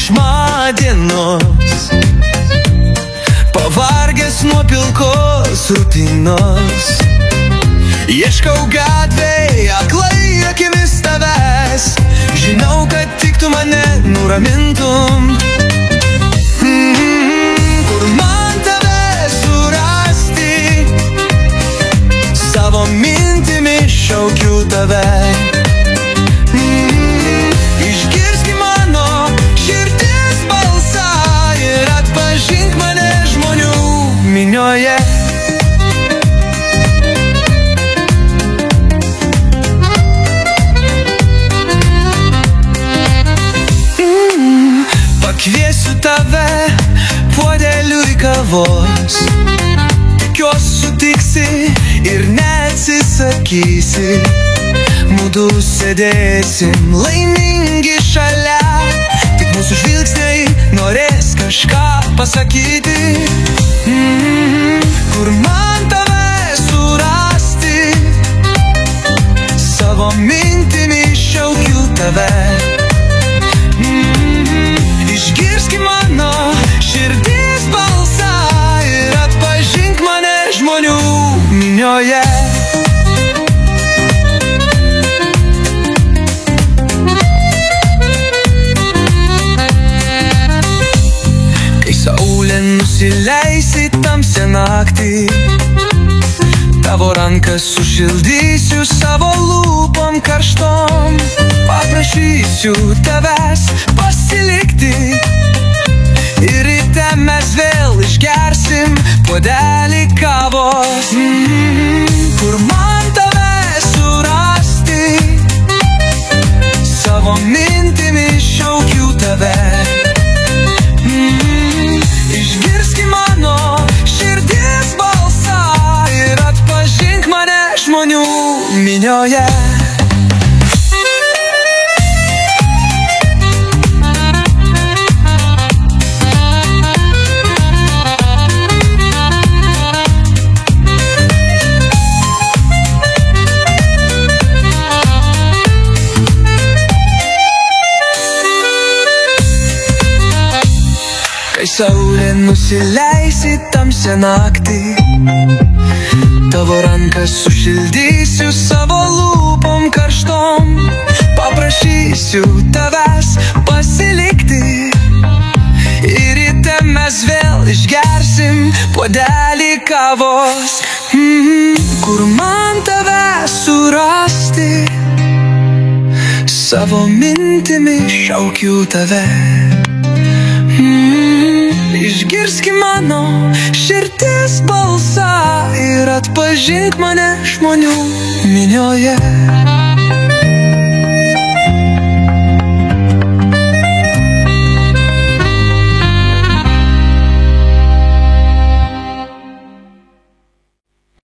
triukšmadienos, pavargęs nuo pilkos rutinos. Ieškau gatvėj, aklai akimis tavęs, žinau, kad tik tu mane nuramintum. Kur man tave surasti, savo mintimis šaukiu tave. Išgirski mano širdis balsą ir atpažink mane žmonių minioje. Pakviesiu tave puodeliui kavos, tikiuos sutiksi ir neatsisakysi. Mudu sėdėsim laimingi šalia, tik mūsų žvilgsniai norės kažką pasakyti. Kur man tave surasti, savo mintimis šaukiu tave. Išgirski mano širdis balsą ir atpažink mane žmonių minioje. Kai saulė nusileisi tamsią naktį, tavo rankas sušildysiu savo lūpom karštom. Paprašysiu tavęs pasilikti ir ryte mes vėl išgersim puodelį kavos. Kur man tave surasti, savo mintimis šaukiu tave. Išgirski mano širdis balsą ir atpažink mane žmonių minioje. Kai saulė nusileisi tamsią naktį, tavo rankas sušildysiu savo lūpom karštom. Paprašysiu tavęs pasilikti ir ryte mes vėl išgersim puodelį kavos. Kur man tave surasti, savo mintimis šaukiu tave. Išgirski mano širdis balsą ir atpažink mane žmonių minioje.